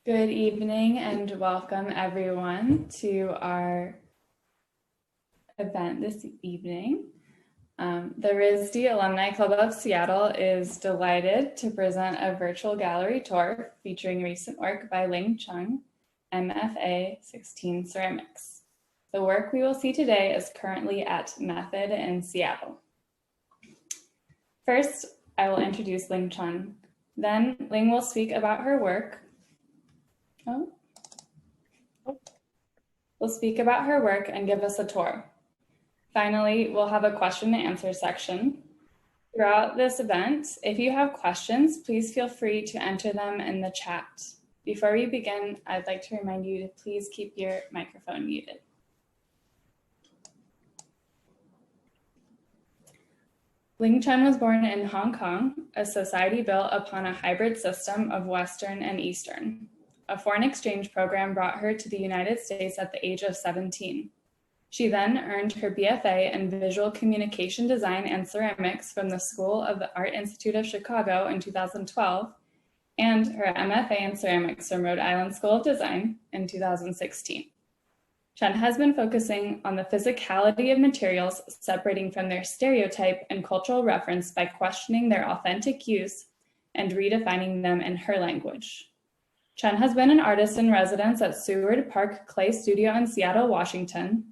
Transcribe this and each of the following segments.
Good evening and welcome everyone to our event this evening. The RISD Alumni Club of Seattle is delighted to present a virtual gallery tour featuring recent work by Ling Chun MFA 16 Ceramics. The work we will see today is currently at Method in Seattle. First, I will introduce Ling Chun. Then Ling will speak about her work. We'll speak about her work and give us a tour. Finally, we'll have a question and answer section. Throughout this event, if you have questions, please feel free to enter them in the chat. Before we begin, I'd like to remind you to please keep your microphone muted. Ling Chun was born in Hong Kong, a society built upon a hybrid system of Western and Eastern. A foreign exchange program brought her to the United States at the age of 17. She then earned her BFA in Visual Communication Design and Ceramics from the School of the Art Institute of Chicago in 2012, and her MFA in Ceramics from Rhode Island School of Design in 2016. Chun has been focusing on the physicality of materials, separating from their stereotype and cultural reference by questioning their authentic use and redefining them in her language. Chun has been an artist in residence at Seward Park Clay Studio in Seattle, Washington,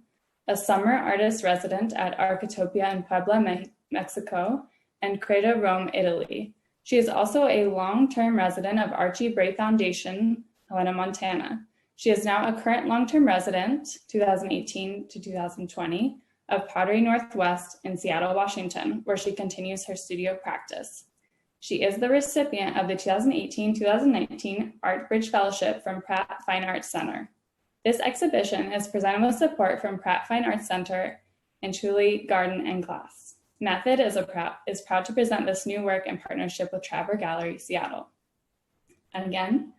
a summer artist resident at Architopia in Puebla, Mexico, and Creta, Rome, Italy. She is also a long-term resident of Archie Bray Foundation, Helena, Montana. She is now a current long-term resident, 2018 to 2020, of Pottery Northwest in Seattle, Washington, where she continues her studio practice. She is the recipient of the 2018-2019 Art Bridge Fellowship from Pratt Fine Arts Center. This exhibition is presented with support from Pratt Fine Arts Center and Truly Garden and Glass. Method is proud to present this new work in partnership with Traver Gallery, Seattle. And again,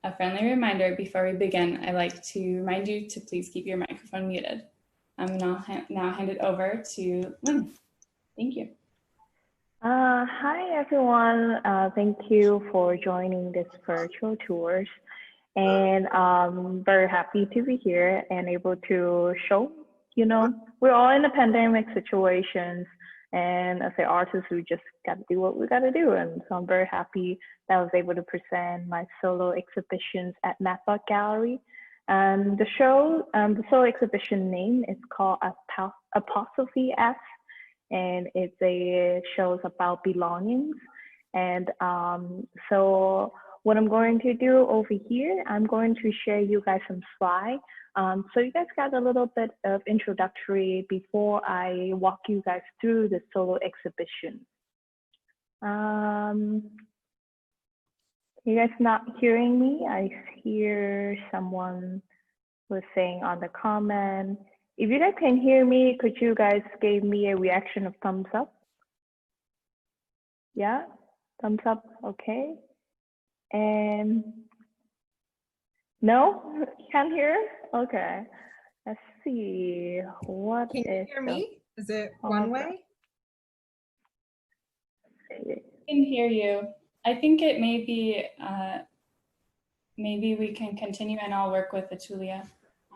a friendly reminder before we begin, I'd like to remind you to please keep your microphone muted. I'm now hand it over to Ling. Thank you. Hi, everyone. Thank you for joining this virtual tours. And I'm very happy to be here and able to show, we're all in a pandemic situations. And as an artist, we just got to do what we got to do. And so I'm very happy that I was able to present my solo exhibitions at Method Gallery. And the solo exhibition name is called Apostrophe S. And it shows about belongings. And so what I'm going to do over here, I'm going to share you guys some slides. So you guys got a little bit of introductory before I walk you guys through the solo exhibition. You guys not hearing me? I hear someone was saying on the comment. If you guys can hear me, could you guys give me a reaction of thumbs up? Yeah, thumbs up, okay. And no, can't hear? Okay, let's see. What Can you hear me? Is it one way? I can hear you. I think it may be, maybe we can continue and I'll work with Atulia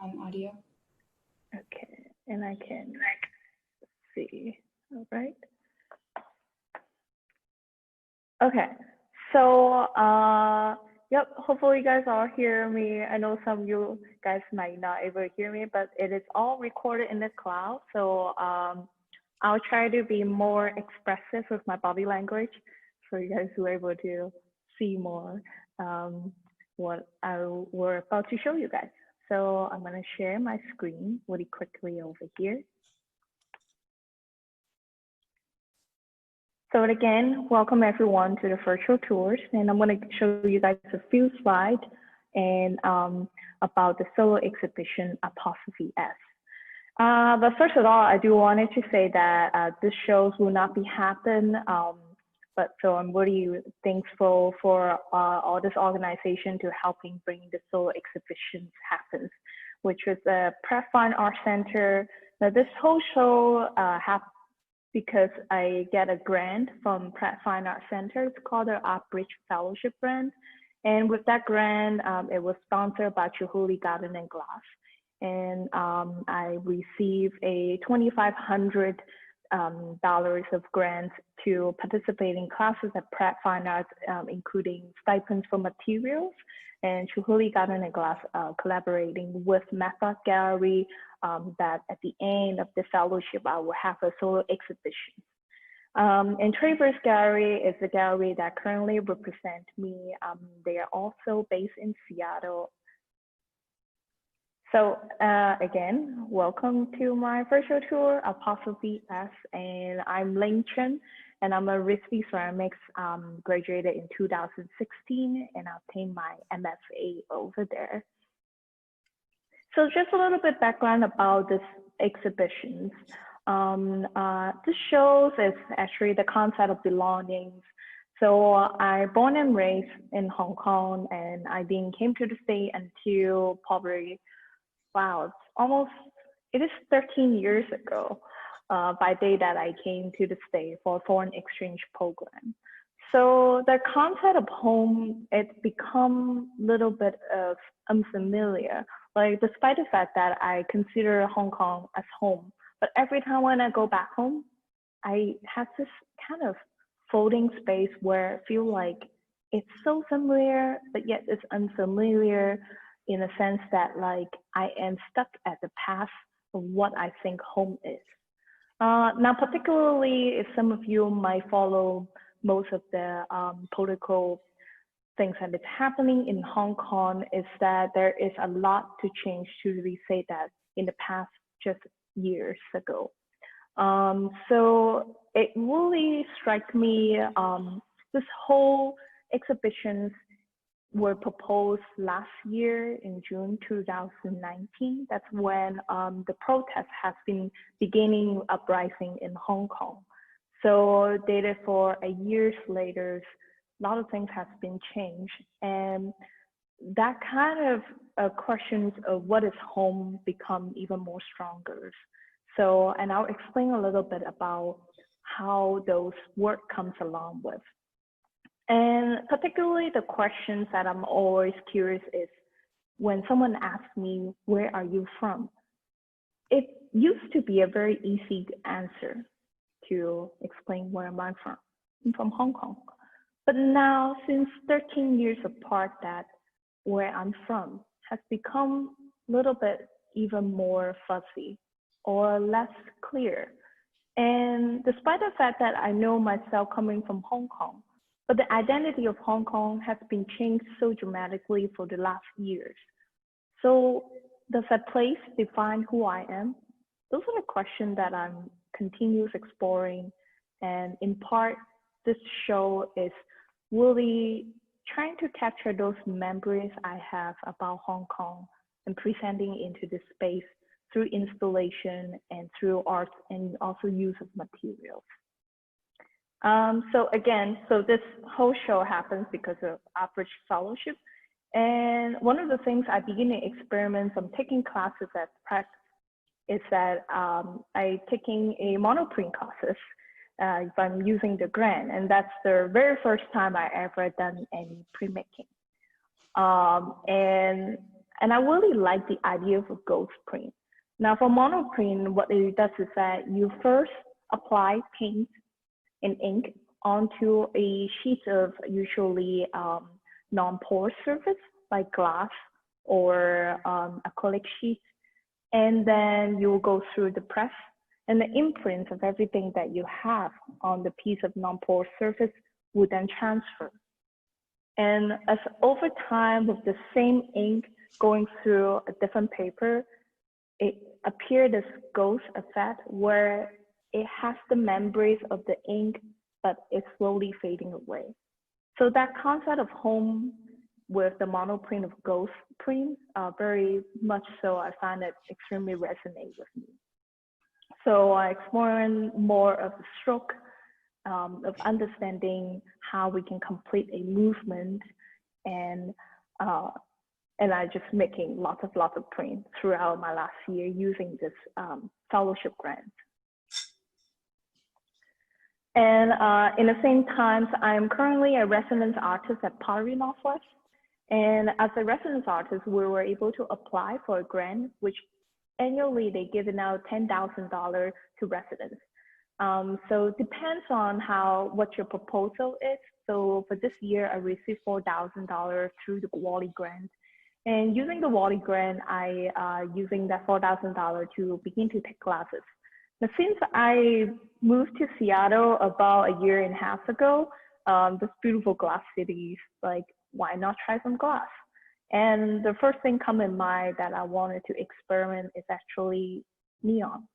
on audio. Okay, and I can see, all right. Okay, so, yep, hopefully you guys all hear me. I know some of you guys might not able to hear me, but it is all recorded in the cloud. So I'll try to be more expressive with my body language so you guys were able to see more what we're about to show you guys. So I'm gonna share my screen really quickly over here. So again, welcome everyone to the virtual tours, and I'm going to show you guys a few slides and about the solo exhibition Apostrophe S. But first of all, I do wanted to say that this shows will not be happen, but so I'm really thankful for all this organization to helping bring the solo exhibitions happens, which was the Pratt Fine Art Center. Now this whole show happened because I get a grant from Pratt Fine Art Center. It's called the Art Bridge Fellowship Grant. And with that grant, it was sponsored by Chihuly Garden and Glass. And I received a $2,500 of grants to participate in classes at Pratt Fine Arts, including stipends for materials, and Chihuly Garden and Glass collaborating with Method Gallery, that at the end of the fellowship, I will have a solo exhibition. And Traverse Gallery is the gallery that currently represents me. They are also based in Seattle. So again, welcome to my virtual tour, Apostrophe S, and I'm Ling Chun, and I'm a RISD Ceramics, graduated in 2016, and I obtained my MFA over there. So just a little bit background about this exhibitions. This shows is actually the concept of belongings. So I born and raised in Hong Kong, and I didn't came to the state until probably, wow, it is 13 years ago, by day that I came to the state for a foreign exchange program. So the concept of home, it's become a little bit of unfamiliar. Like, despite the fact that I consider Hong Kong as home, but every time when I go back home, I have this kind of floating space where I feel like it's so familiar, but yet it's unfamiliar, in a sense that like I am stuck at the past of what I think home is. Now, particularly if some of you might follow most of the political things that is happening in Hong Kong, is that there is a lot to change to really say that in the past just years ago. So it really struck me, this whole exhibitions were proposed last year in June 2019. That's when the protest has been beginning uprising in Hong Kong. So data for a years later, a lot of things have been changed, and that kind of questions of what is home become even more stronger. So, and I'll explain a little bit about how those work comes along with. And particularly the questions that I'm always curious is when someone asks me, where are you from? It used to be a very easy answer to explain where am I from. I'm from Hong Kong. But now, since 13 years apart, that where I'm from has become a little bit even more fuzzy or less clear. And despite the fact that I know myself coming from Hong Kong, but the identity of Hong Kong has been changed so dramatically for the last years. So does that place define who I am? Those are the questions that I'm continuous exploring. And in part, this show is really trying to capture those memories I have about Hong Kong and presenting into this space through installation and through art and also use of materials. So again, so this whole show happens because of Average Fellowship. And one of the things I begin to experiment from taking classes at practice is that I taking a monoprint classes if I'm using the grant. And that's the very first time I ever done any printmaking. And I really like the idea of a ghost print. Now for monoprint, what it does is that you first apply paint and ink onto a sheet of usually non-porous surface like glass or acrylic sheet. And then you will go through the press, and the imprints of everything that you have on the piece of non-porous surface will then transfer. And as over time with the same ink going through a different paper, it appeared as ghost effect where it has the memories of the ink, but it's slowly fading away. So that concept of home with the monoprint of ghost print, very much so, I find it extremely resonate with me. So exploring more of the stroke of understanding how we can complete a movement, and I just making lots of print throughout my last year using this fellowship grant. And in the same time, I'm currently a residence artist at Pottery Northwest. And as a residence artist, we were able to apply for a grant, which annually they give out $10,000 to residents. So it depends on what your proposal is. So for this year, I received $4,000 through the Wally grant. And using the Wally grant, I using that $4,000 to begin to take classes. Now, since I moved to Seattle about a year and a half ago, this beautiful glass city, like, why not try some glass? And the first thing come in mind that I wanted to experiment is actually neon.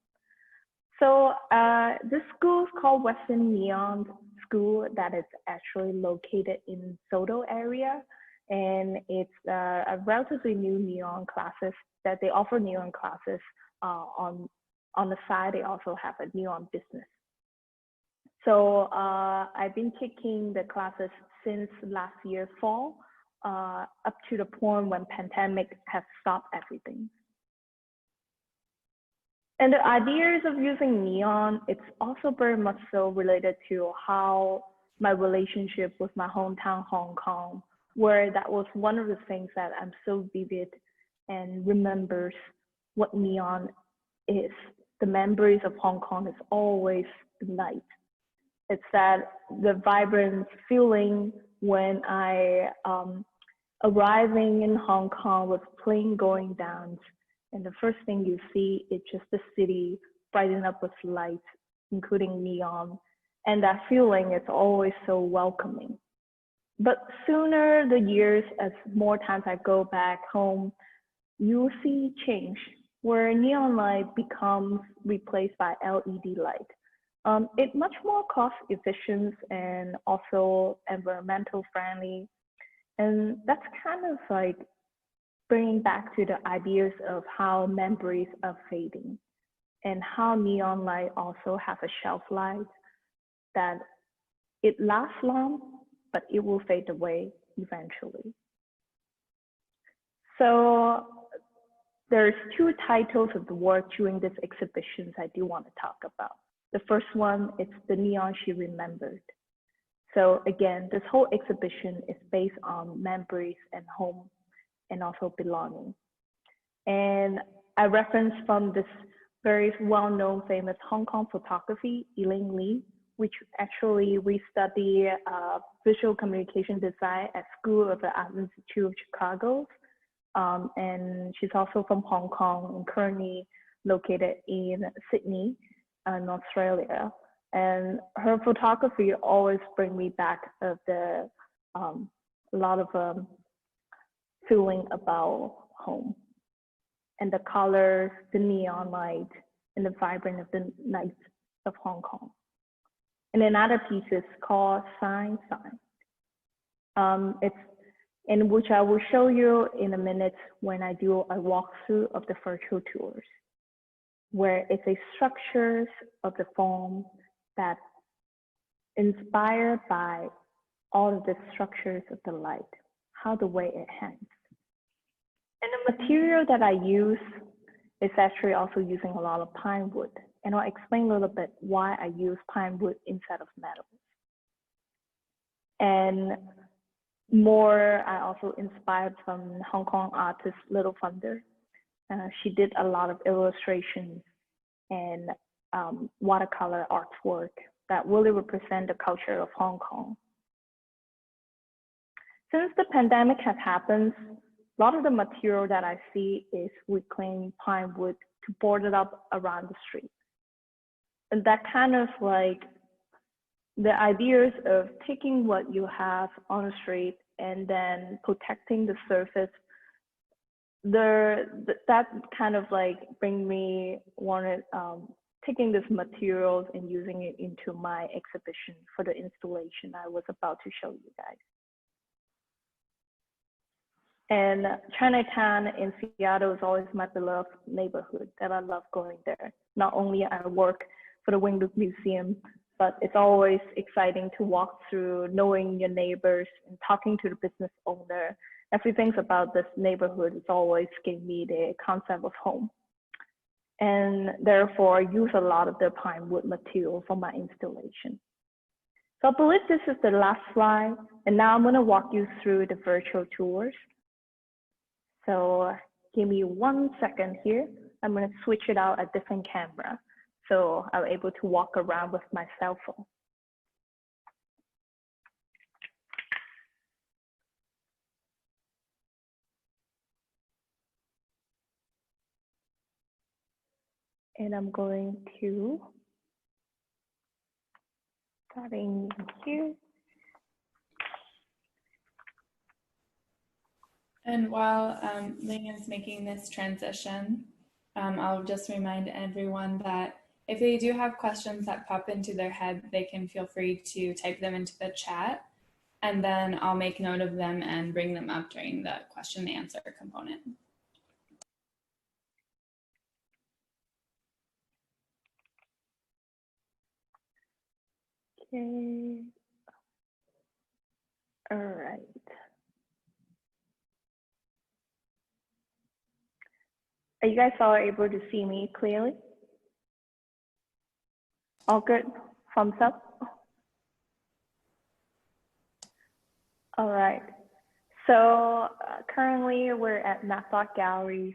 So this school is called Western Neon School that is actually located in Soto area. And it's a relatively new neon classes that they offer neon classes on the side. They also have a neon business. So I've been taking the classes since last year fall, up to the point when pandemic has stopped everything. And the ideas of using neon, it's also very much so related to how my relationship with my hometown, Hong Kong, where that was one of the things that I'm so vivid and remembers what neon is. The memories of Hong Kong is always the night. It's that the vibrant feeling when I arriving in Hong Kong with plane going down, and the first thing you see is just the city brighten up with lights, including neon, and that feeling is always so welcoming. But sooner the years, as more times I go back home, you see change where neon light becomes replaced by LED light. It's much more cost efficient and also environmental friendly. And that's kind of like bringing back to the ideas of how memories are fading and how neon light also has a shelf life that it lasts long, but it will fade away eventually. So there's two titles of the work during this exhibitions I do want to talk about. The first one is The Neon She Remembered. So again, this whole exhibition is based on memories and home and also belonging. And I reference from this very well-known famous Hong Kong photography, Ling Lee, which actually we study visual communication design at School of the Art Institute of Chicago. And she's also from Hong Kong and currently located in Sydney, in Australia. And her photography always bring me back of the a lot of feeling about home and the colors, the neon light, and the vibrance of the night of Hong Kong. And another piece is called Sign. It's in which I will show you in a minute when I do a walkthrough of the virtual tours, where it's a structures of the form that inspired by all of the structures of the light, how the way it hangs. And the material that I use is actually also using a lot of pine wood. And I'll explain a little bit why I use pine wood instead of metal. And more, I also inspired from Hong Kong artist Little Thunder. She did a lot of illustrations and watercolor artwork that really represent the culture of Hong Kong. Since the pandemic has happened, a lot of the material that I see is reclaimed pine wood to board it up around the street. And that kind of like the ideas of taking what you have on the street and then protecting the surface, that kind of like wanted taking these materials and using it into my exhibition for the installation I was about to show you guys. And Chinatown in Seattle is always my beloved neighborhood that I love going there. Not only I work for the Wing Loop Museum, but it's always exciting to walk through, knowing your neighbors and talking to the business owner. Everything about this neighborhood is always gave me the concept of home. And therefore I use a lot of the pine wood material for my installation. So I believe this is the last slide, and now I'm going to walk you through the virtual tours. So give me 1 second here. I'm going to switch it out a different camera, so I'm able to walk around with my cell phone. And I'm going to starting here. And while Ling is making this transition, I'll just remind everyone that if they do have questions that pop into their head, they can feel free to type them into the chat, and then I'll make note of them and bring them up during the question and answer component. Okay. All right. Are you guys all able to see me clearly? All good? Thumbs up? All right. So currently we're at Matlock Galleries.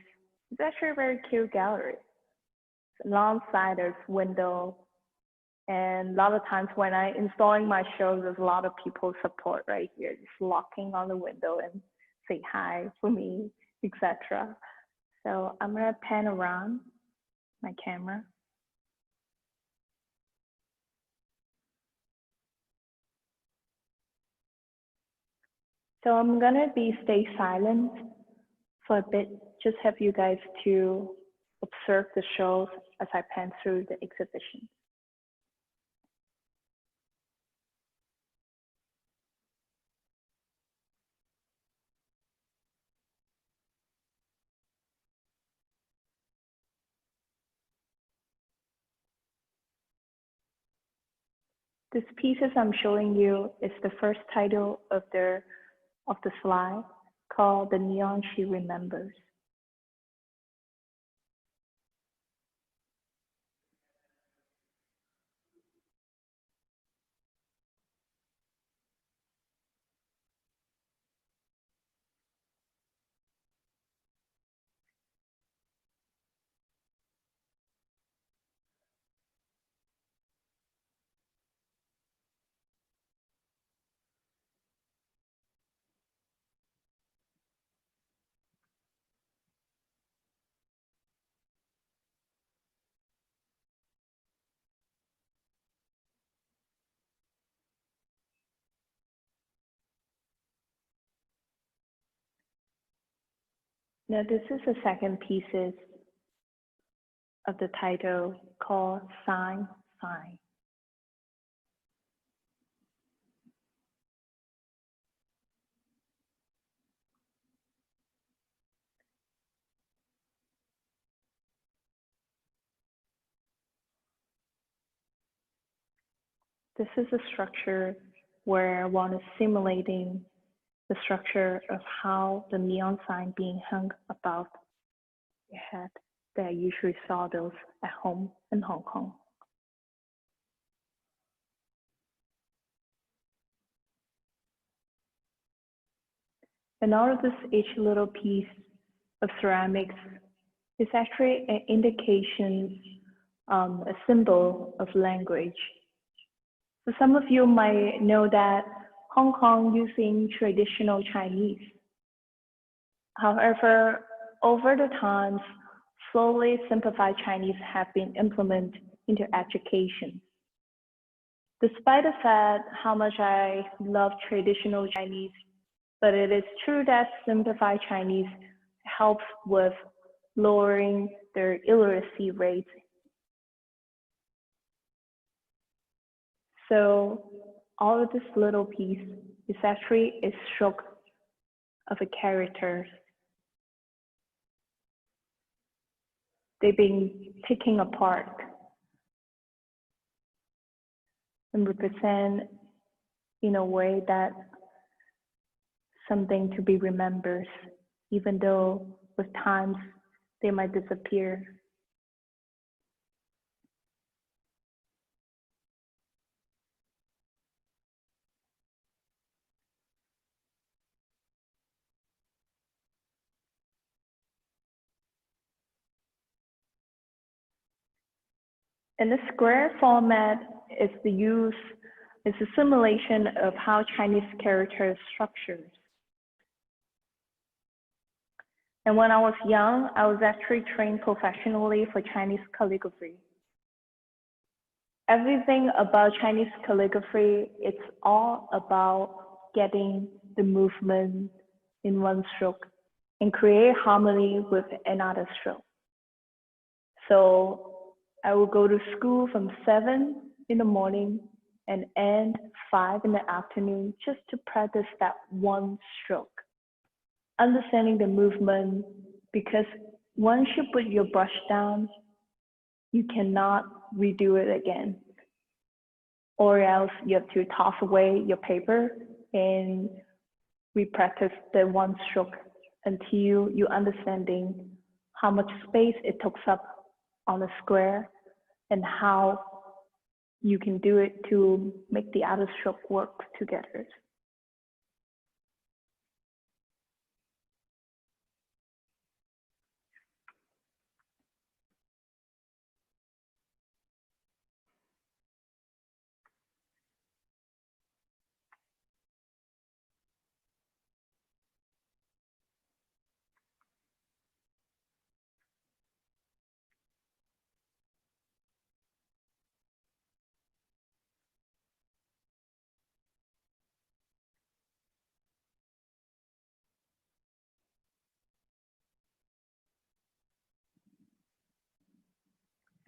It's actually a very cute gallery. It's alongside there's window. And a lot of times when I installing my shows, there's a lot of people support right here, just locking on the window and say hi for me, etc. So I'm gonna pan around my camera. So I'm gonna stay silent for a bit, just have you guys to observe the shows as I pan through the exhibition. This pieces I'm showing you is the first title of the slide, called The Neon She Remembers. Now this is the second pieces of the title, called Sign, Sign. This is a structure where one is simulating the structure of how the neon sign being hung above your head that I usually saw those at home in Hong Kong. And all of this, each little piece of ceramics is actually an indication, a symbol of language. So some of you might know that Hong Kong using traditional Chinese. However, over the times, slowly simplified Chinese have been implemented into education. Despite the fact how much I love traditional Chinese, but it is true that simplified Chinese helps with lowering their illiteracy rates. So all of this little piece is actually a stroke of a character. They've been taken apart and represent in a way that something to be remembered, even though with times they might disappear. And the square format is a simulation of how Chinese characters structures. And when I was young, I was actually trained professionally for Chinese calligraphy. Everything about Chinese calligraphy, it's all about getting the movement in one stroke and create harmony with another stroke. So I will go to school from 7 in the morning and end 5 in the afternoon just to practice that one stroke. Understanding the movement, because once you put your brush down, you cannot redo it again. Or else you have to toss away your paper and re-practice the one stroke until you understanding how much space it takes up on a square and how you can do it to make the other stroke work together.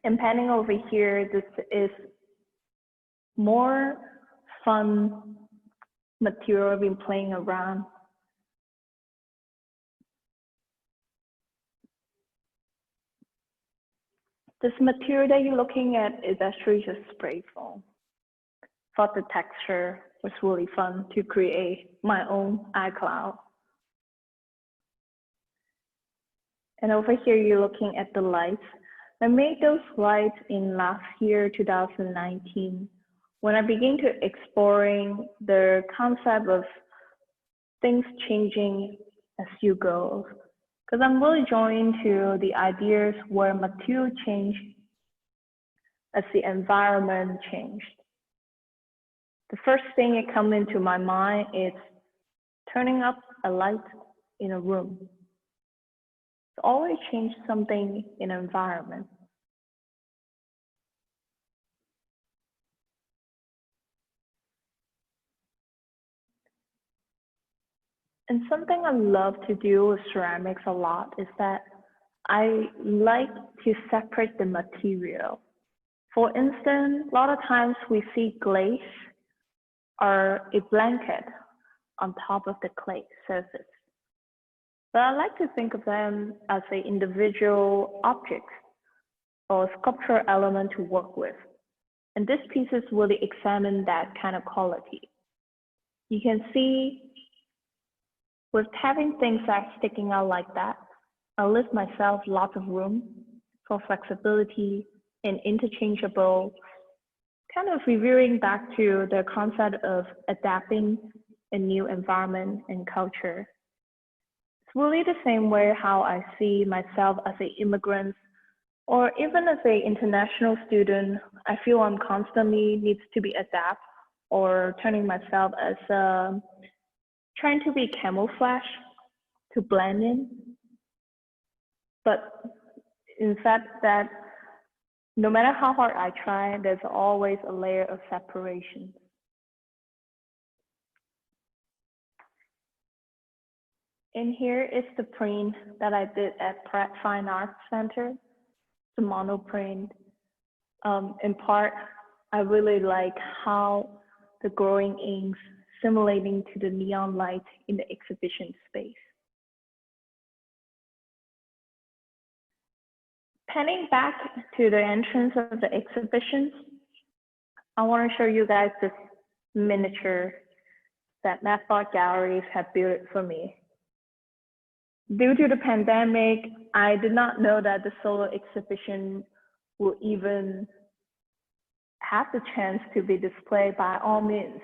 And panning over here, this is more fun material I've been playing around. This material that you're looking at is actually just spray foam. Thought the texture was really fun to create my own iCloud. And over here, you're looking at the lights. I made those lights in last year, 2019, when I began to exploring the concept of things changing as you go. Because I'm really drawn to the ideas where material change as the environment changed. The first thing that comes into my mind is turning up a light in a room. It's always change something in an environment. And something I love to do with ceramics a lot is that I like to separate the material. For instance, a lot of times we see glaze or a blanket on top of the clay surface. But I like to think of them as an individual object or sculptural element to work with. And this piece is really examine that kind of quality. You can see with having things that are sticking out like that, I leave myself lots of room for flexibility and interchangeable, kind of reviewing back to the concept of adapting a new environment and culture. It's really the same way how I see myself as an immigrant or even as an international student. I feel I'm constantly needs to be adapt or turning myself as trying to be camouflage to blend in. But in fact that no matter how hard I try, there's always a layer of separation. And here is the print that I did at Pratt Fine Arts Center, the Monoprint. In part, I really like how the glowing inks simulating to the neon light in the exhibition space. Panning back to the entrance of the exhibition, I want to show you guys this miniature that Math Art Galleries have built for me. Due to the pandemic, I did not know that the solo exhibition will even have the chance to be displayed by all means.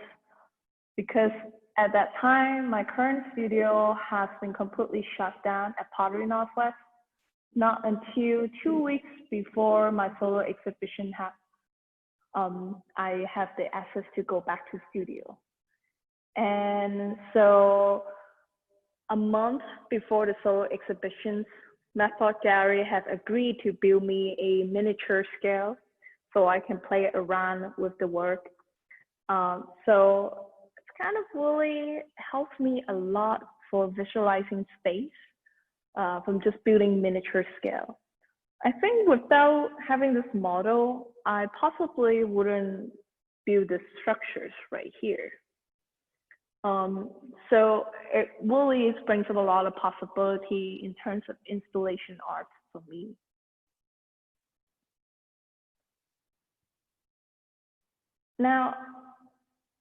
Because at that time, my current studio has been completely shut down at Pottery Northwest, not until 2 weeks before my solo exhibition I have the access to go back to studio. And so a month before the solo exhibitions, Method Gallery has agreed to build me a miniature scale so I can play around with the work. So it's kind of really helped me a lot for visualizing space from just building miniature scale. I think without having this model, I possibly wouldn't build the structures right here. So it really brings up a lot of possibility in terms of installation art for me. Now,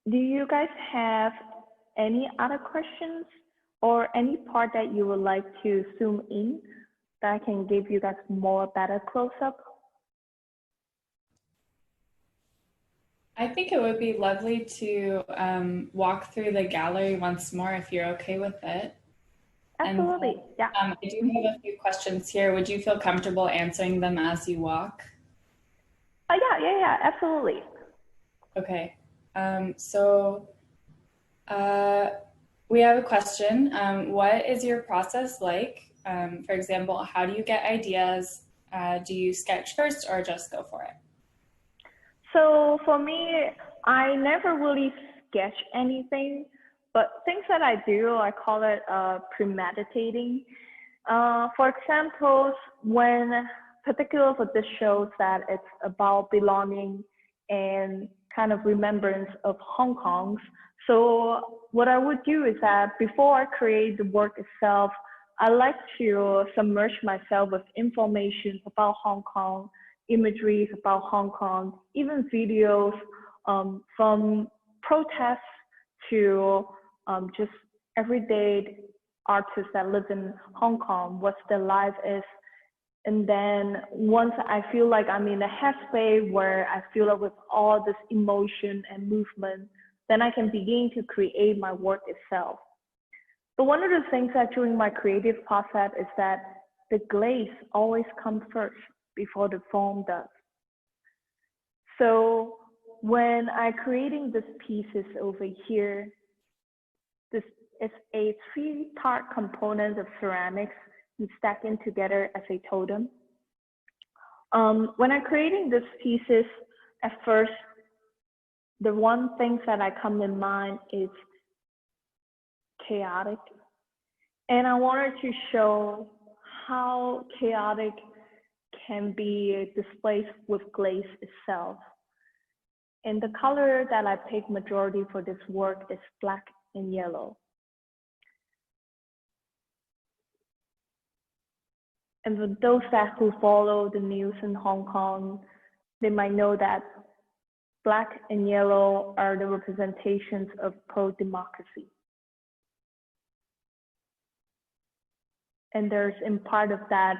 do you guys have any other questions or any part that you would like to zoom in that I can give you guys better close-up? I think it would be lovely to walk through the gallery once more if you're okay with it. Absolutely, and, yeah. I do have a few questions here. Would you feel comfortable answering them as you walk? Yeah, absolutely. Okay, so we have a question. What is your process like? For example, how do you get ideas? Do you sketch first or just go for it? So for me, I never really sketch anything, but things that I do, I call it premeditating. For example, when particular for this shows that it's about belonging and kind of remembrance of Hong Kong. So what I would do is that before I create the work itself, I like to submerge myself with information about Hong Kong, imageries about Hong Kong, even videos from protests to just everyday artists that live in Hong Kong, what their life is. And then once I feel like I'm in a headspace where I feel it with all this emotion and movement, then I can begin to create my work itself. But one of the things that during my creative process is that the glaze always comes first before the foam does. So when I'm creating these pieces over here, this is a three-part component of ceramics and stacking together as a totem. When I'm creating these pieces, at first, the one thing that I come in mind is chaotic. And I wanted to show how chaotic can be displayed with glaze itself. And the color that I picked majority for this work is black and yellow. And for those who follow the news in Hong Kong, they might know that black and yellow are the representations of pro-democracy. And there's in part of that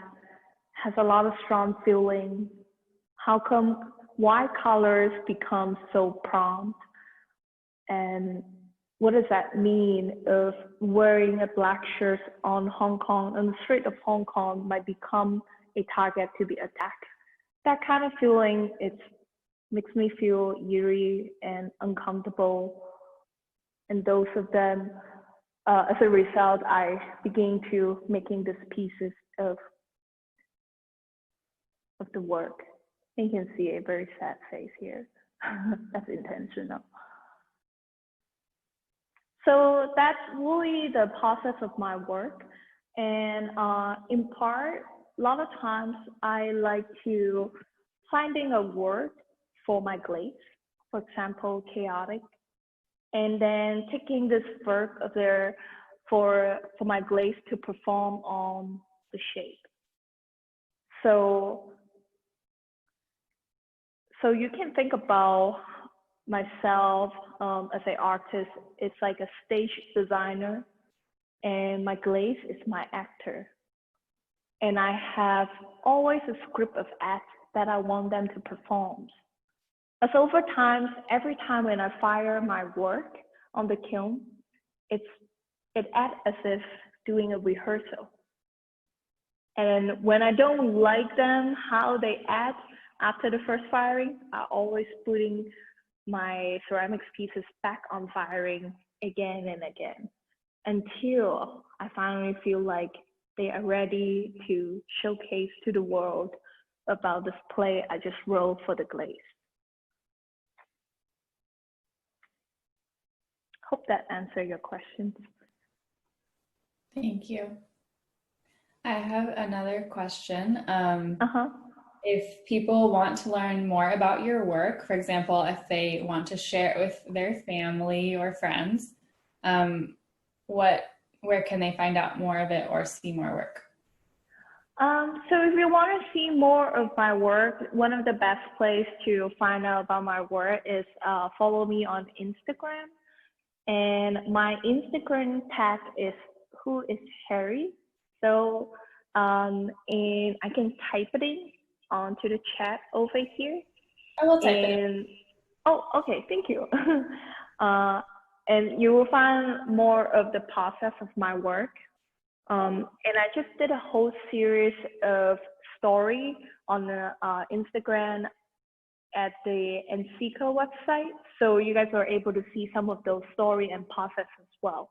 has a lot of strong feeling. How come why colors become so prompt? And what does that mean of wearing a black shirt on Hong Kong, on the street of Hong Kong might become a target to be attacked? That kind of feeling, it makes me feel eerie and uncomfortable. And those of them, as a result, I begin to making these pieces of the work. You can see a very sad face here. That's intentional. So that's really the process of my work. And in part, a lot of times I like to finding a word for my glaze, for example, chaotic, and then taking this verb of there for my glaze to perform on the shape. So you can think about myself as an artist. It's like a stage designer, and my glaze is my actor. And I have always a script of acts that I want them to perform. As over time, every time when I fire my work on the kiln, it acts as if doing a rehearsal. And when I don't like them, how they act, after the first firing, I always putting my ceramics pieces back on firing again and again until I finally feel like they are ready to showcase to the world about this play I just wrote for the glaze. Hope that answered your questions. Thank you. I have another question. If people want to learn more about your work, for example, if they want to share it with their family or friends, where can they find out more of it or see more work? So if you want to see more of my work, one of the best places to find out about my work is follow me on Instagram. And my Instagram tag is Who is Harry. So, and I can type it in onto the chat over here. I will type it in. Oh, okay, thank you. And you will find more of the process of my work. And I just did a whole series of story on the Instagram at the NCCO website. So you guys are able to see some of those story and process as well.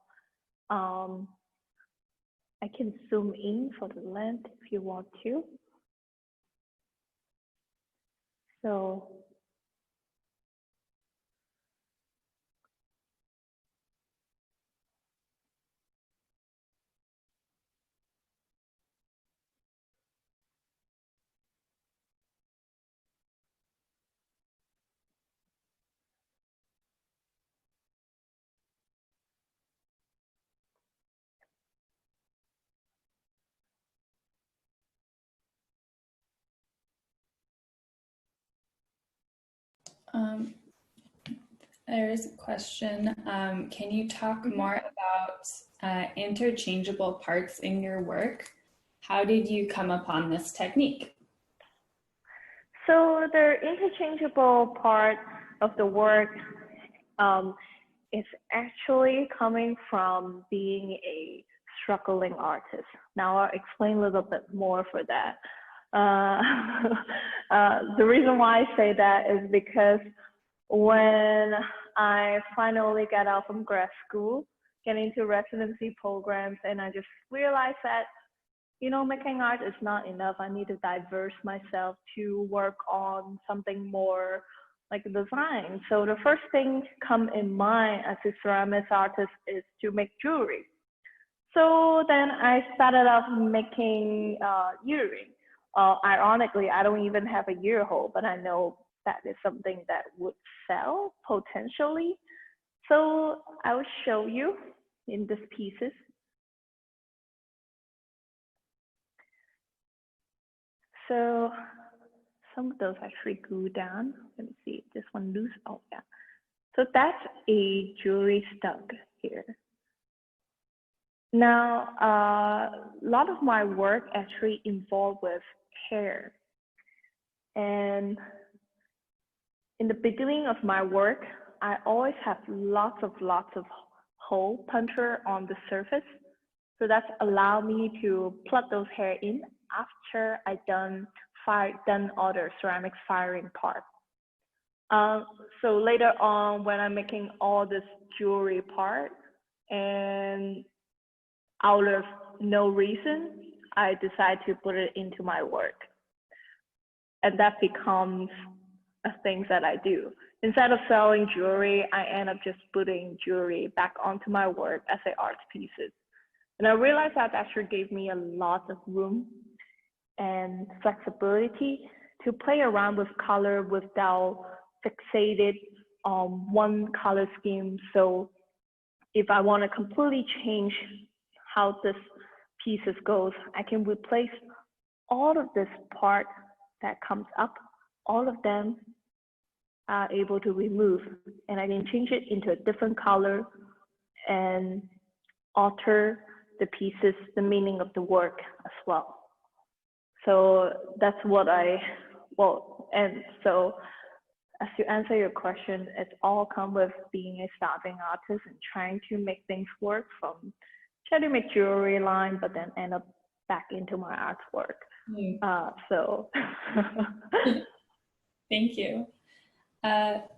I can zoom in for the length if you want to. So there's a question. Can you talk more about interchangeable parts in your work? How did you come upon this technique? So the interchangeable part of the work is actually coming from being a struggling artist. Now I'll explain a little bit more for that. The reason why I say that is because when I finally got out from grad school, get into residency programs, and I just realized that, you know, making art is not enough. I need to diverse myself to work on something more like design. So the first thing come in mind as a ceramics artist is to make jewelry. So then I started off making earrings. Ironically, I don't even have a ear hole, but I know that is something that would sell potentially. So I will show you in these pieces. So some of those actually glue down. Let me see, this one loose. Oh yeah. So that's a jewelry stud here. Now, a lot of my work actually involved with hair. And in the beginning of my work, I always have lots of hole puncher on the surface. So that's allowed me to plug those hair in after I done all the ceramics firing part. So later on, when I'm making all this jewelry part, and out of no reason, I decide to put it into my work. And that becomes a thing that I do. Instead of selling jewelry, I end up just putting jewelry back onto my work as art pieces. And I realized that actually gave me a lot of room and flexibility to play around with color without fixated on one color scheme. So if I want to completely change how this pieces goes, I can replace all of this part that comes up, all of them are able to remove, and I can change it into a different color and alter the pieces, the meaning of the work as well. So that's what and so as to answer your question, it's all come with being a starving artist and trying to make things work, from trying to make jewelry line, but then end up back into my artwork. So Thank you.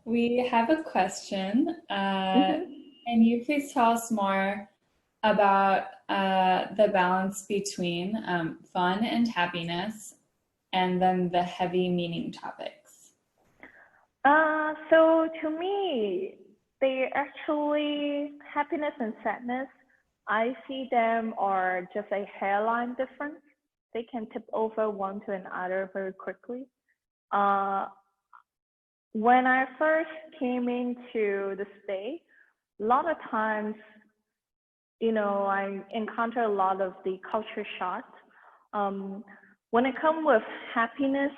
We have a question. Can you please tell us more about the balance between fun and happiness, and then the heavy meaning topics? So to me, they actually, happiness and sadness, I see them are just a hairline difference. They can tip over one to another very quickly. When I first came into the state, a lot of times, I encounter a lot of the culture shock. When it comes with happiness,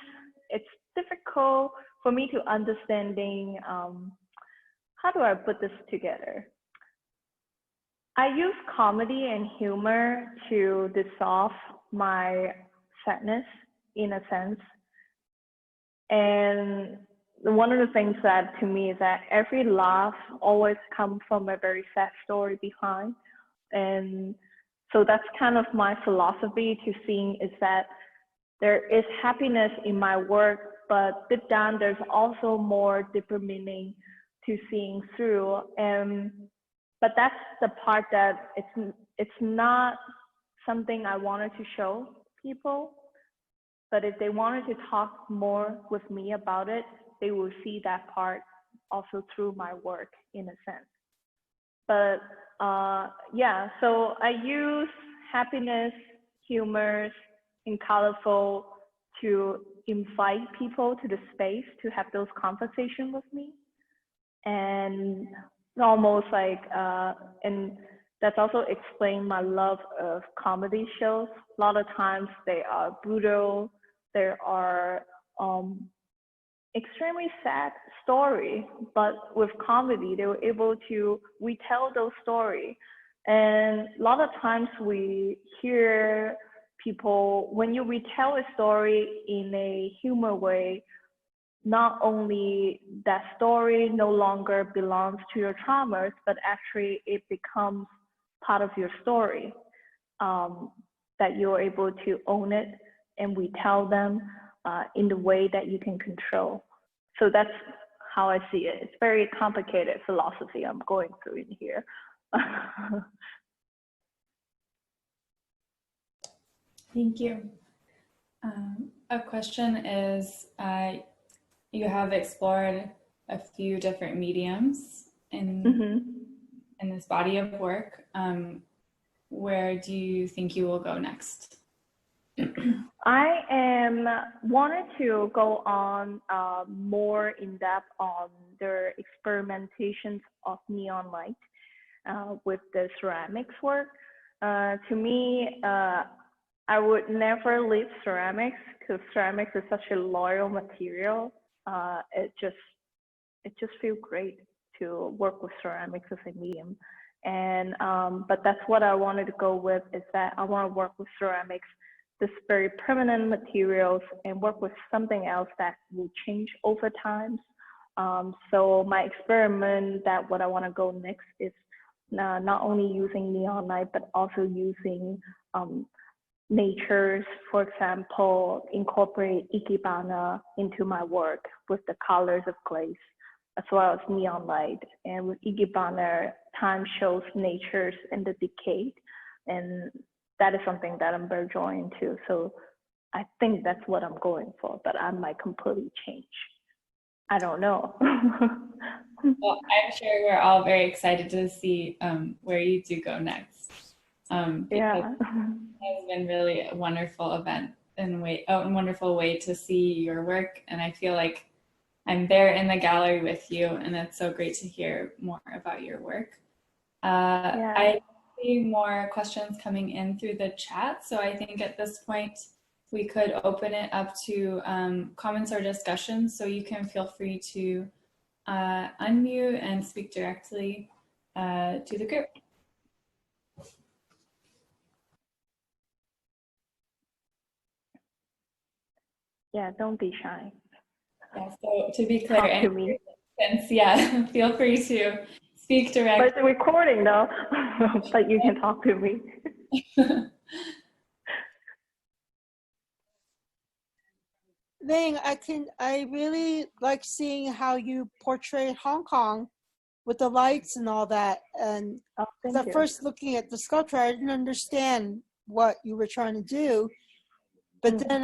it's difficult for me to understanding, how do I put this together? I use comedy and humor to dissolve my sadness in a sense. And one of the things that to me is that every laugh always comes from a very sad story behind. And so that's kind of my philosophy to seeing is that there is happiness in my work, but deep down there's also more deeper meaning to seeing through. But that's the part that it's not something I wanted to show people. But if they wanted to talk more with me about it, they will see that part also through my work in a sense. But yeah, so I use happiness, humor, and colorful to invite people to the space to have those conversations with me. And almost like, and that's also explained my love of comedy shows. A lot of times they are brutal, there are extremely sad story, but with comedy, they were able to retell those stories. And a lot of times we hear people, when you retell a story in a humor way, not only that story no longer belongs to your traumas, but actually it becomes part of your story, that you're able to own it and retell them in the way that you can control. So that's how I see it. It's very complicated philosophy I'm going through in here. Thank you. A question is, you have explored a few different mediums in this body of work. Where do you think you will go next? I wanted to go on more in depth on their experimentations of neon light with the ceramics work. To me, I would never leave ceramics because ceramics is such a loyal material. It just feels great to work with ceramics as a medium. And but that's what I wanted to go with, is that I want to work with ceramics, this very permanent materials, and work with something else that will change over time. So my experiment, that what I want to go next is not only using neon light, but also using natures, for example, incorporate ikebana into my work with the colors of glaze, as well as neon light. And with ikebana, time shows natures and the decay, and that is something that I'm very drawn into. So I think that's what I'm going for, but I might completely change. I don't know. Well, I'm sure we're all very excited to see where you do go next. Yeah. It has been really a wonderful event and a wonderful way to see your work. And I feel like I'm there in the gallery with you, and it's so great to hear more about your work. Yeah. I see more questions coming in through the chat. So I think at this point, we could open it up to comments or discussions. So you can feel free to unmute and speak directly to the group. Yeah, don't be shy. Yeah, so to be clear, Talk to me. Yeah, feel free to speak directly. But it's a recording though, but you can talk to me. Ling, I really like seeing how you portrayed Hong Kong with the lights and all that. And Thank you. first looking at the sculpture, I didn't understand what you were trying to do. But then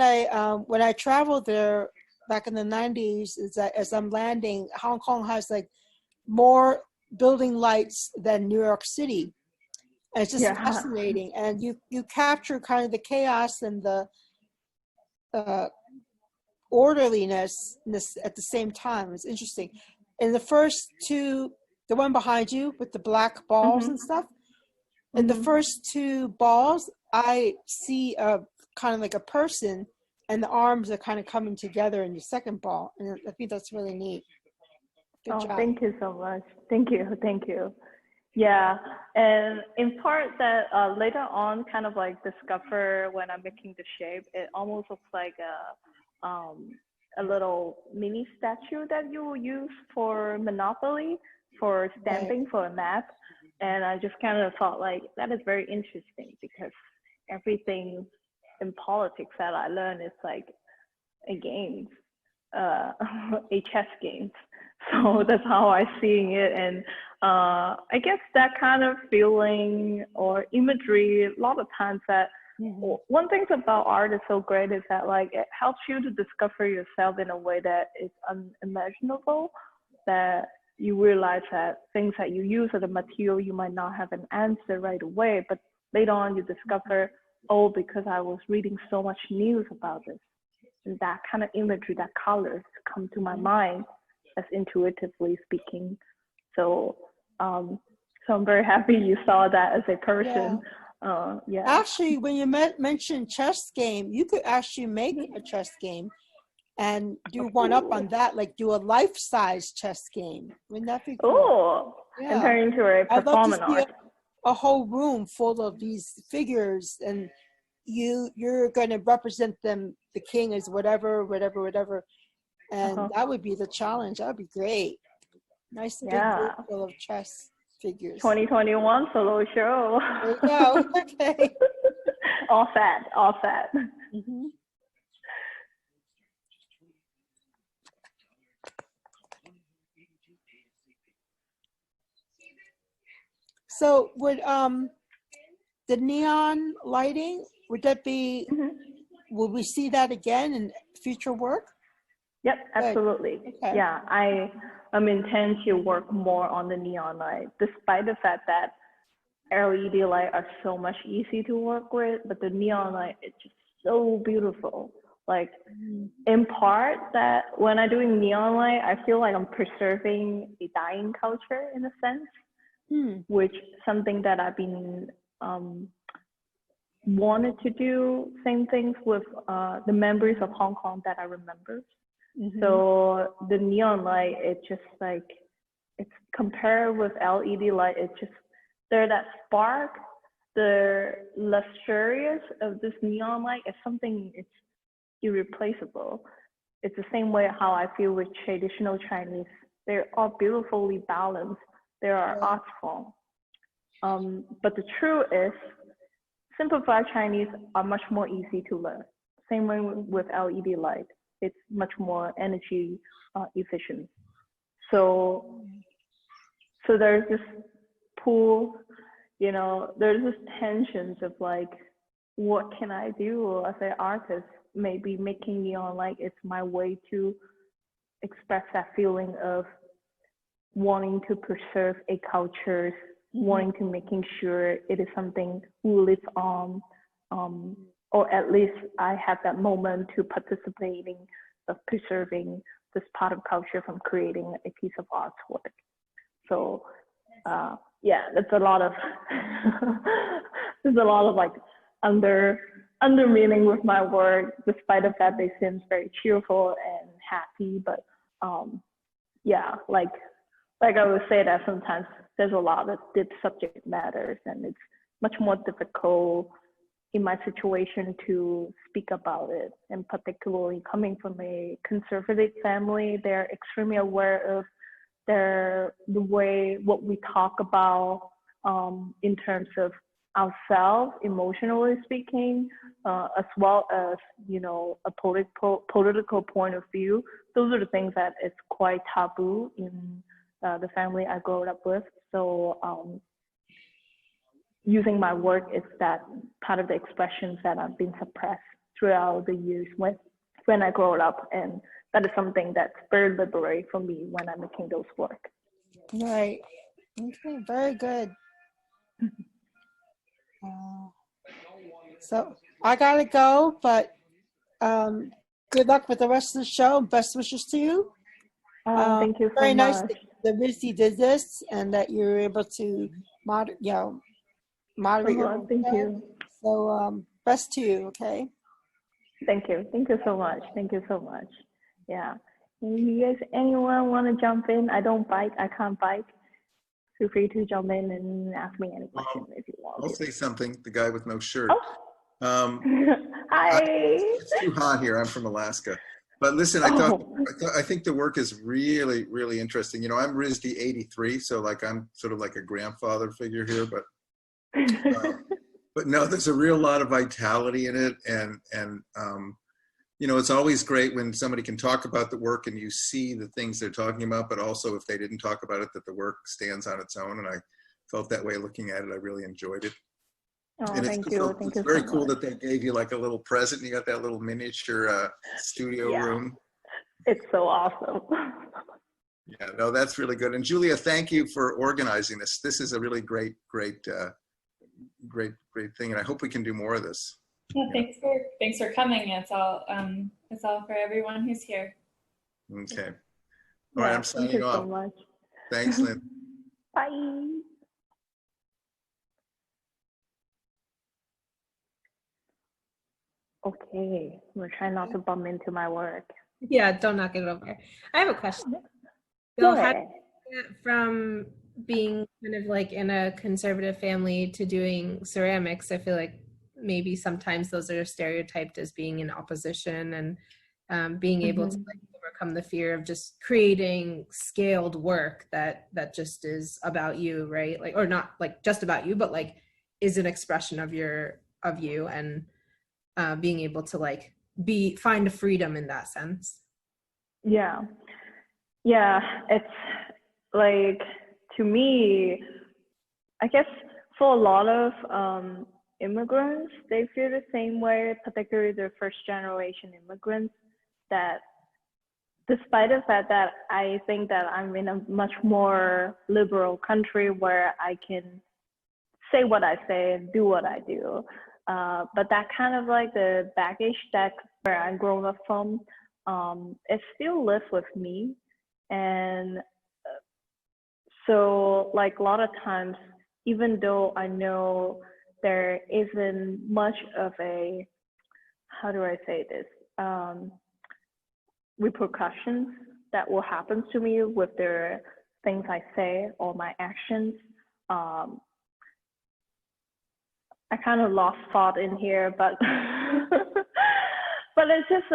when I traveled there back in the 90s, as I'm landing, Hong Kong has like more building lights than New York City. And it's just fascinating. And you capture kind of the chaos and the orderliness at the same time. It's interesting. In the first two, the one behind you with the black balls and stuff, in the first two balls, I see a kind of like a person, and the arms are kind of coming together in the second ball. And I think that's really neat. Good job. Thank you so much. Thank you. Yeah, and in part that later on kind of like discover when I'm making the shape, it almost looks like a little mini statue that you will use for Monopoly, for stamping for a map. And I just kind of thought like, that is very interesting because everything in politics that I learned is like a game, a chess game. So that's how I seeing it. And I guess that kind of feeling or imagery, a lot of times that one thing about art is so great is that like it helps you to discover yourself in a way that is unimaginable, that you realize that things that you use as a material, you might not have an answer right away, but later on you discover, oh, because I was reading so much news about this, and that kind of imagery, that colors come to my mind as intuitively speaking. So so I'm very happy you saw that as a person. Actually, when you mentioned chess game, you could actually make a chess game and do one up on that, like do a life-size chess game. Wouldn't that be cool? Oh, and turn into a performance art. A whole room full of these figures, and you're going to represent them, the king is whatever, and that would be the challenge. That would be great. Nice big room full of chess figures. 2021 solo show. There you go. Okay. all set. So would the neon lighting, would that be, will we see that again in future work? Yep, absolutely. Okay. Yeah, I'm intent to work more on the neon light, despite the fact that LED light are so much easy to work with, but the neon light is just so beautiful. Like in part that when I'm doing neon light, I feel like I'm preserving a dying culture in a sense, which something that I've been wanted to do. Same things with the memories of Hong Kong that I remember. So the neon light, it's just like, it's compared with LED light, it's just, there that spark, the luxurious of this neon light is something, it's irreplaceable. It's the same way how I feel with traditional Chinese. They're all beautifully balanced. They are art form. But the truth is, simplified Chinese are much more easy to learn. Same way with LED light. It's much more energy efficient. So there's this pool, you know, there's this tensions of like, what can I do as an artist? Maybe making neon light is my way to express that feeling of wanting to preserve a culture, wanting to making sure it is something who lives on, or at least I have that moment to participating of preserving this part of culture from creating a piece of artwork. So yeah, that's a lot of there's a lot of like under meaning with my work, despite the fact they seem very cheerful and happy. But yeah, like I would say that sometimes there's a lot of deep subject matters, and it's much more difficult in my situation to speak about it. And particularly coming from a conservative family, they're extremely aware of the way what we talk about in terms of ourselves, emotionally speaking, as well as, you know, a political point of view. Those are the things that is quite taboo in the family I grew up with. So using my work is that part of the expressions that have been suppressed throughout the years when I grew up, and that is something that's very liberating for me when I'm making those work. Right. Okay, very good. So I gotta go, but good luck with the rest of the show. Best wishes to you. Thank you so very much. Nice that Rizzy did this and that you're able to moderate your thank you. So best to you, okay? Thank you so much. Yeah. You guys, anyone want to jump in? I don't bike, I can't bike. Feel free to jump in and ask me any questions if you want. I'll say something, the guy with no shirt. Oh. Hi. It's too hot here. I'm from Alaska. But listen, I think the work is really, really interesting. You know, I'm RISD 83, so like I'm sort of like a grandfather figure here, but no, there's a real lot of vitality in it, and you know, it's always great when somebody can talk about the work and you see the things they're talking about, but also if they didn't talk about it, that the work stands on its own. And I felt that way looking at it. I really enjoyed it. Oh, and thank you. It's very cool that they gave you like a little present. You got that little miniature studio room. It's so awesome. Yeah, no, that's really good. And Julia, thank you for organizing this. This is a really great thing. And I hope we can do more of this. Yeah, thanks for coming. It's all for everyone who's here. Okay. All right, I'm signing off. Thank you so much. Thanks, Lynn. Bye. Okay, we're trying not to bump into my work. Yeah, don't knock it over. I have a question. Bill, how did you get from being kind of like in a conservative family to doing ceramics? I feel like maybe sometimes those are stereotyped as being in opposition, and being able to like overcome the fear of just creating scaled work that just is about you, right? Like, or not like just about you, but like is an expression of you, and being able to like find a freedom in that sense. Yeah, it's like, to me, I guess for a lot of immigrants, they feel the same way, particularly the first generation immigrants, that despite the fact that I think that I'm in a much more liberal country where I can say what I say and do what I do, but that kind of like the baggage that where I grew up from, it still lives with me. And so like a lot of times, even though I know there isn't much of a, how do I say this, repercussions that will happen to me with the things I say or my actions, I kind of lost thought in here, but but it's just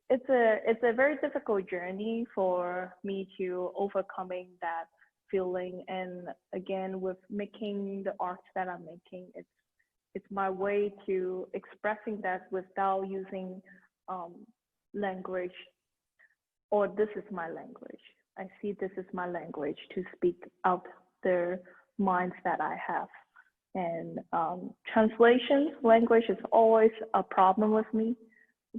it's a very difficult journey for me to overcoming that feeling. And again, with making the art that I'm making, it's my way to expressing that without using language, or this is my language. I see this is my language to speak out the minds that I have. And translation language is always a problem with me.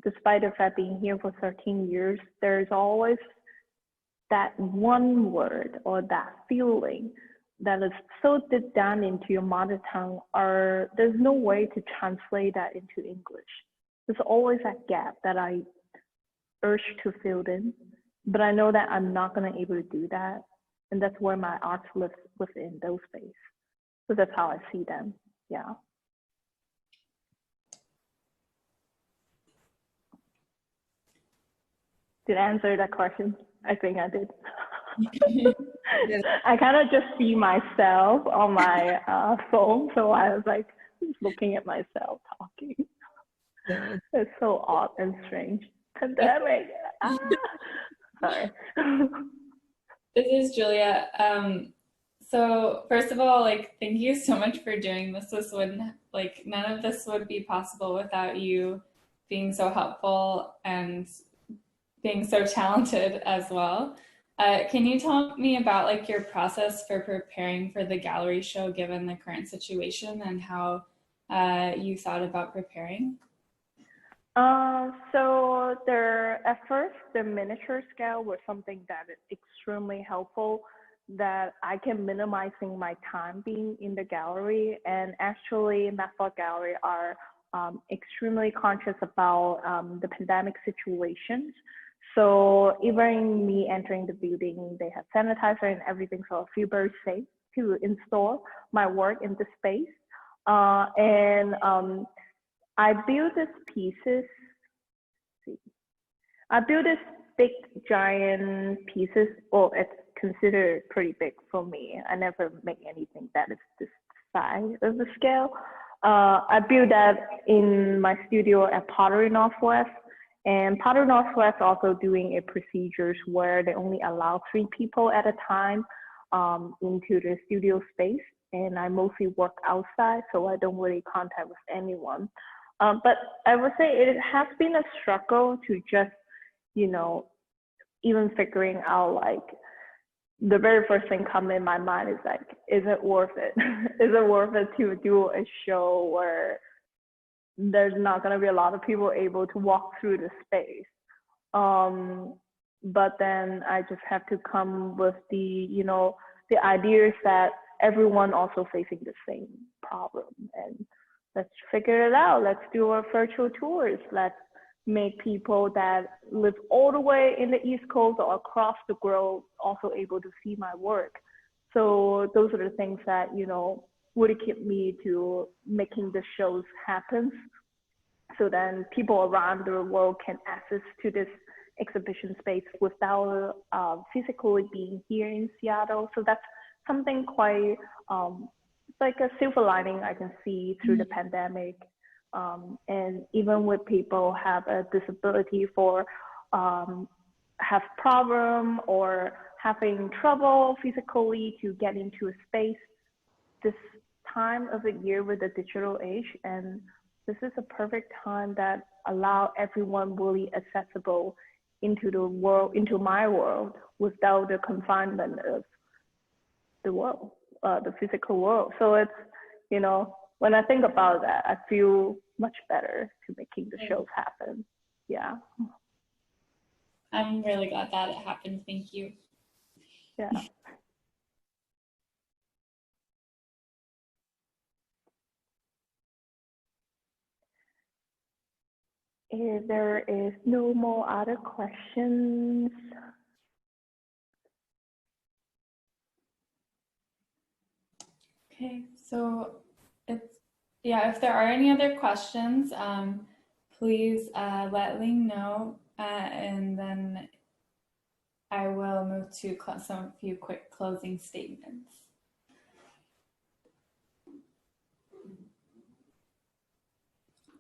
Despite the fact being here for 13 years, there's always that one word or that feeling that is so deep down into your mother tongue, or there's no way to translate that into English. There's always that gap that I urge to fill in, but I know that I'm not going to be able to do that. And that's where my art lives within those spaces. So that's how I see them. Yeah. Did I answer that question? I think I did. I kind of just see myself on my phone, so I was like just looking at myself talking. Yeah. It's so odd and strange. Pandemic. Sorry. This is Julia. So first of all, like, thank you so much for doing this. This wouldn't, like, none of this would be possible without you being so helpful and being so talented as well. Can you tell me about like your process for preparing for the gallery show given the current situation and how you thought about preparing? At first, the miniature scale was something that is extremely helpful, that I can minimizing my time being in the gallery. And actually, Math Gallery are extremely conscious about the pandemic situations. So even me entering the building, they have sanitizer and everything, so I feel very safe to install my work in the space. I built these pieces. I built this big giant pieces. Well, it's considered pretty big for me. I never make anything that is this size of the scale. I built that in my studio at Pottery Northwest. And Pottery Northwest also doing a procedures where they only allow 3 people at a time into the studio space. And I mostly work outside, so I don't really contact with anyone. But I would say it has been a struggle to just, even figuring out like the very first thing come in my mind is like, is it worth it? Is it worth it to do a show where there's not going to be a lot of people able to walk through the space? But then I just have to come with the ideas that everyone also facing the same problem, and let's figure it out. Let's do our virtual tours. Let's make people that live all the way in the East Coast or across the globe also able to see my work. So those are the things that, would keep me to making the shows happen. So then people around the world can access to this exhibition space without physically being here in Seattle. So that's something quite like a silver lining I can see through the pandemic. And even with people have a disability for have problem or having trouble physically to get into a space, this time of the year with the digital age, and this is a perfect time that allow everyone really accessible into the world, into my world, without the confinement of the world, the physical world. So it's, when I think about that, I feel much better to making the shows happen. Yeah. I'm really glad that it happened. Thank you. Yeah. If there is no more other questions. Okay, so if there are any other questions, please let Ling know, and then I will move to a few quick closing statements.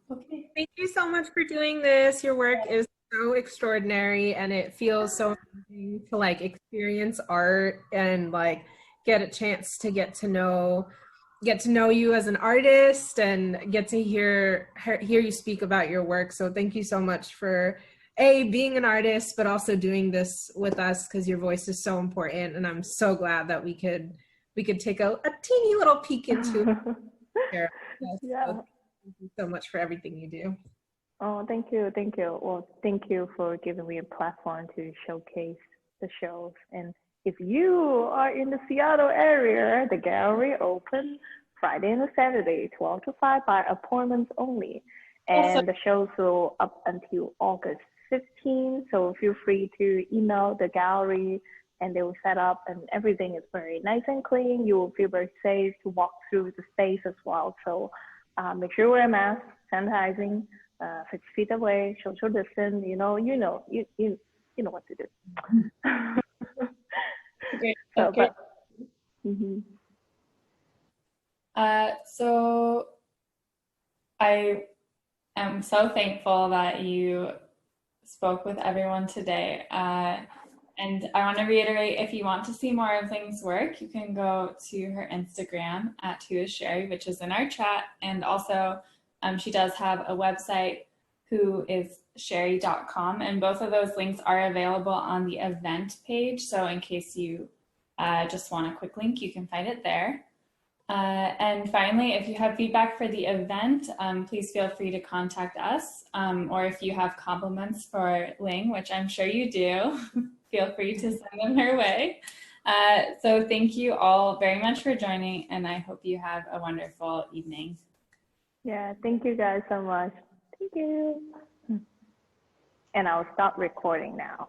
Okay. Thank you so much for doing this. Your work is so extraordinary, and it feels so amazing to like experience art and like get a chance to get to know you as an artist and get to hear you speak about your work. So thank you so much for being an artist, but also doing this with us, because your voice is so important, and I'm so glad that we could take a teeny little peek into it. Yeah. So thank you so much for everything you do. Oh, thank you. Well, thank you for giving me a platform to showcase the shows. And if you are in the Seattle area, the gallery open Friday and Saturday, 12 to 5 by appointments only. And the shows will up until August 15. So feel free to email the gallery and they will set up, and everything is very nice and clean. You will feel very safe to walk through the space as well. So make sure you wear a mask, sanitizing, 6 feet away, social distance, you know what to do. Great. So, Okay. Mm-hmm. So I am so thankful that you spoke with everyone today. And I want to reiterate, if you want to see more of Ling's work, you can go to her Instagram at whoissherry, which is in our chat. And also she does have a website, whoissherry.com. And both of those links are available on the event page. So in case you just want a quick link, you can find it there. And finally, if you have feedback for the event, please feel free to contact us. Or if you have compliments for Ling, which I'm sure you do, feel free to send them her way. So thank you all very much for joining, and I hope you have a wonderful evening. Yeah, thank you guys so much. Thank you. And I'll stop recording now.